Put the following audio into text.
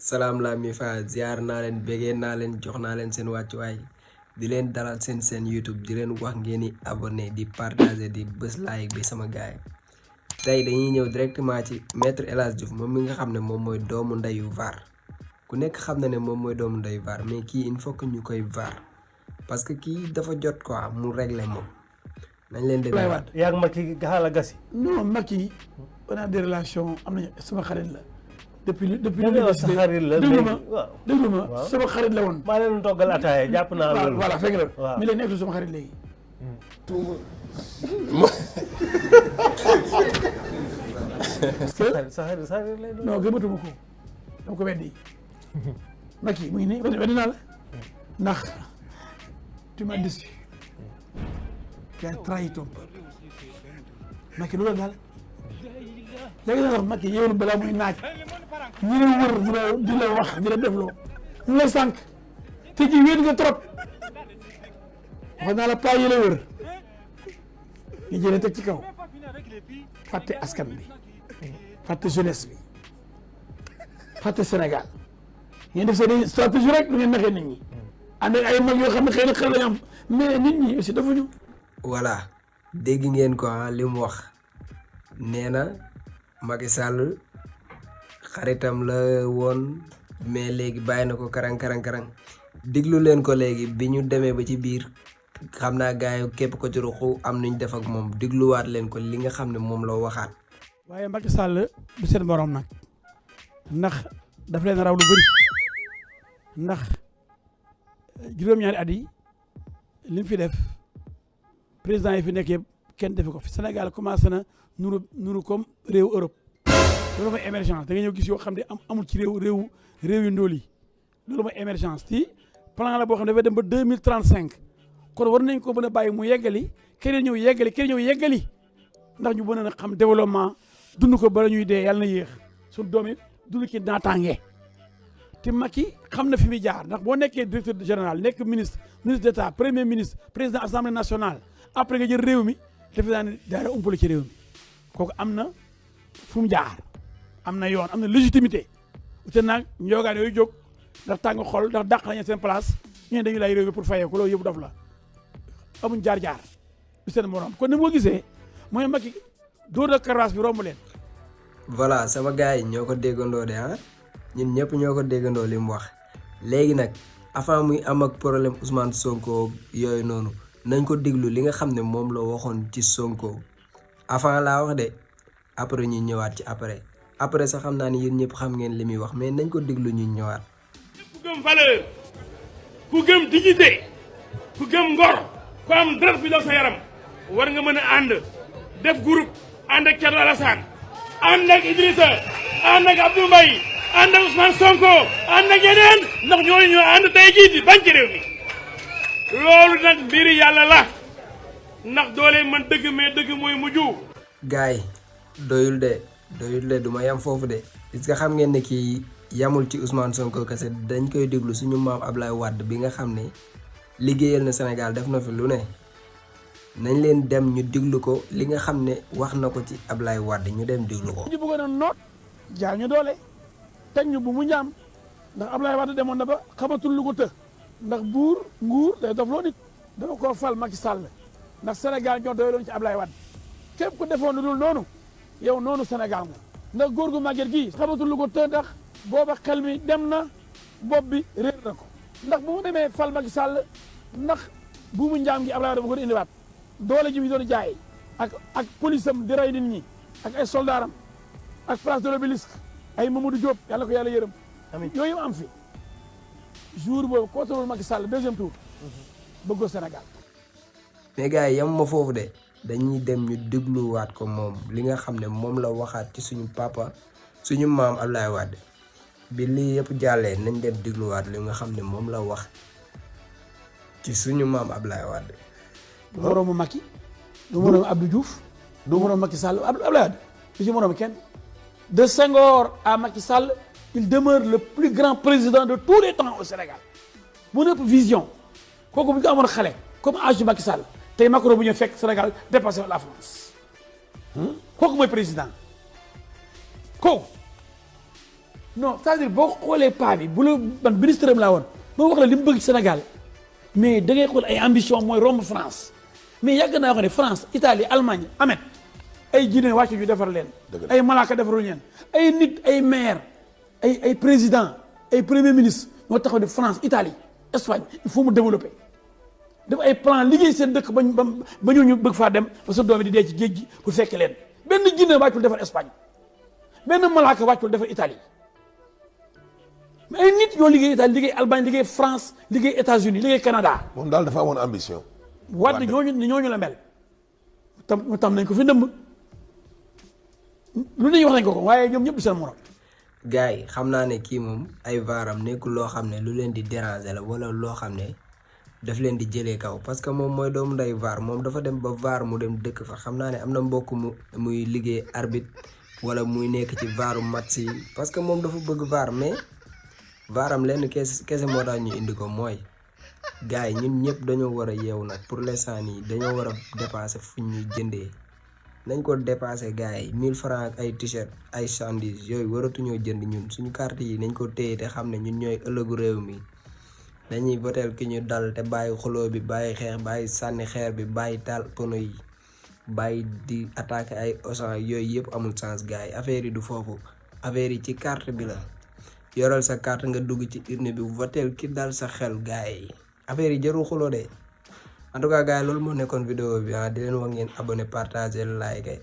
salaam la mi fa ziar naa leen bégee naa leen jox naa leen seen wàccuwaay di leen dalal seen YouTube di leen wax ngeen di abonné di partager di bës like bi sama gaay tey dañuy ñëw directement ci maître El Hadji Diouf moom mi nga xam ne moom mooy doomu ndeyu VAR ku nekk xam na ne moom mooy doomu ndeyu VAR mais kii il faut que ñu koy VAR parce que kii dafa jot quoi mu régler moom nañ leen demee waat. yaa ngi Macky xaala gasi. non Macky on a des relations am nañu sama xarit la. depuis sa xarit la déglu ma sama xarit la woon. maa leen toggal ataaya jàpp naa loolu. voilà fekk na waaw mi leen nekk sama xarit léegi. sa xarit lay doon. non gëmatuma ko dama ko weddi Macky mu ngi nii weddi naa la ndax tu m'as déçu. tu as trahi ton peuple Macky loolu daal léegi nag wax Macky ñëwoon balaa muy naaj ñu la wër di la wax di la defloo ñu la sànq te ji wéet nga trop wax naa la paa yi la wër ñu jëlee teg ci kaw fàtte askan bi fàtte jeunesse bi fàtte Sénégal ngeen def seen stratégie rek lu ngeen naxee nit ñi ànd ak ay mag yoo xam ne xëy na xel lañu am mais nit ñi aussi defuñu. voilà dégg ngeen ko li mu wax nee na Macky Sall xaritam la woon mais léegi bàyyi na ko karang déglu leen ko léegi bi ñu demee ba ci biir xam naa gars yi képp ko ci ruxu am nuñ def ak moom dégluwaat leen ko li nga xam ne moom la waxaat. waaye Macky Sall du seen borom nag ndax daf leen raw lu bëri ndax juróom-ñaari at yi li mu fi def président yi fi nekk yëpp kenn defe ko fi Sénégal commencé na nuru comme réew Europe loolu mooy émergence da nga ñëw gis yoo xam ne amul ci réew yu ndóol yi loolu mooy émergence ci plan la boo xam ne dafay dem ba 2035 kon war nañ ko mën a bàyyi mu yeggali keneen ñëw yeggali ndax ñu mën a xam développement dund ko bala ñuy dee yàlla na yéex suñu doom yi dund ci naataange te Macky xam na fi muy jaar ndax boo nekkee directeur général nekk ministre d'état premier ministre président assemblée nationale après nga jël réew mi defe naa ne daara umpale ci réew mi kooku am na fu mu jaar am na yoon am na légitimité te nag njoogaan yooyu jóg ndax tàng xol ndax dàq nañu seen place ñeen dañu lay réew mi pour fayee ko loolu yëpp dof la amuñ jaar bi seen morom kon ni moo gisee mooy Macky dóor na karaas bi romb leen. voilà sama gars yi ñoo ko déggandoo de ñun ñëpp ñoo ko déggandoo li mu wax léegi nag avant muy am ak problème Ousmane Sonko yooyu noonu nañ ko déglu li nga xam ne moom la waxoon ci Sonko avant laa wax de après ñu ñëwaat ci après sax xam naa ni yéen ñëpp xam ngeen li muy wax mais nañ ko déglu ñu ñëwaat. ku gëm valeur ku gëm dignité ku gëm ngor ku am dara bi daw sa yaram war nga mën a ànd def groupe ànd ak Thierno Alassane ànd ak Idrissa ànd ak Abdou Mbaye ànd ak Ousmane Sonko ànd ak yeneen ndax ñooñu ñoo ànd tey jii di bañ ci réew mi loolu nag mbiri yàlla la ndax doole man dëgg mais dëgg mooy mujj. gaay doyul de du ma yam foofu de est-ce que xam ngeen ne kii yamul ci Ousmane Sonko kese dañ koy déglu suñu maam Ablaye Wade bi nga xam ne liggéeyal na Sénégal def na fi lu ne nañ leen dem ñu déglu ko li nga xam ne wax na ko ci Ablaye Wade ñu dem déglu ko. ñu bëggoon a noot jaar ñu doole teg ñu bu mu ñaam ndax Ablaye Wade demoon na ba xamatul lu ko të ndax buur nguur day dof loo nit dafa koo fal Macky Sall ndax Sénégal ñoo doyloon ci Ablaye Wade képp ku defoon lu dul noonu yow noonu Sénégal nga ndax góor gu màgget gii xamatul lu ko të ndax booba xel mi dem na bopp bi réer na ko ndax bu mu demee fal Macky Sall ndax bu mu njaam gi Ablaye Wade dafa ko indiwaat doole ji bi doon jaay ak police am di rey nit ñi ak ay soldaaram ak place de l'Obélisque ay Mamadou Diop yàlla ko yàlla yërëm amiin yooyu am fi jour boobu contrôle Macky Sall deuxième tour bëggoo Sénégal. mais gars yi yam ma foofu de dañuy dem ñu dégluwaat ko moom li nga xam ne moom la waxaat ci suñu papa suñu maam Ablaye Wade bi lii yëpp jàllee nañ dem dégluwaat li nga xam ne moom la wax ci suñu maam Ablaye Wade. du moroomu Macky du moroomu Abdou Diouf du moroomu Macky Sall Ablaye Wade du ci moroomu kenn de Senghor à Macky Sall il demeure le plus grand président de tous les temps au Sénégal mu nëpp vision kooku bu ñu ko amoon xale comme âge du Macky Sall tey Macron bu ñu fekk Sénégal dépassé la France kooku mooy président kooku non c'est-à-dire boo xoolee paa bi bu la man ministre am laa woon ma wax la li mu bëgg Sénégal mais da ngay xool ay ambition mooy romb France mais yàgg naa wax ne France Italie Allemagne amet ay jinne wàcc ñu defar leen ay malaaka defaruñu leen ay nit ay maire ay président ay premier ministre ñoo taxaw ne France Italie Espagne il faut mu développer def ay plan liggéey seen dëkk ba ñu bëgg faa dem parce que doom yi di dee ci géej gi pour fekk leen benn jinne wàccul defar Espagne benn malaaka wàccul defar Italie mais ay nit ñoo liggéey Italie liggéey Allemagne liggéey France liggéey États-Unis liggéey Canada. moom daal dafa amoon ambition. Wade ñooñu la mel. tam nañ ko fi ndëmb lu ne wax nañ ko waaye ñoom ñëpp seen morom. gars yi xam naa ne kii moom ay vaaram nekkul loo xam ne lu leen di déranger la wala loo xam ne daf leen di jëlee kaw parce que moom mooy doomu nday vaar moom dafa dem ba vaar mu dem dëkk fa xam naa ne am na mbokk muy liggéey arbitre wala muy nekk ci vaaru match yi parce que moom dafa bëgg vaar mais vaaram lenn kese moo tax ñu indi ko mooy gars yi ñun ñëpp dañoo war a yeewu nag pour l'instant nii dañoo war a dépasser fu ñuy jëndee nañ ko dépasser gars yi 1000 francs ak ay t-shirt ay sandwich yooyu waratuñoo jënd ñun suñu carte yi nañ ko téye te xam ne ñun ñooy ëllëgu réew mi dañuy votel ki ñu dal te bàyyi xuloo bi bàyyi xeex bàyyi sànni xeer bi bàyyi taal pono yi bàyyi di attaquer ay Auchan yooyu yëpp amul sens gars yi affaire yi du foofu affaire yi ci carte bi la yoral sa carte nga dugg ci urne bi votel ki dal sa xel gars yi affaire yi jarul xuloo de en tout cas gars yi loolu moo nekkoon vidéo bi di leen wax ngeen abonné partager like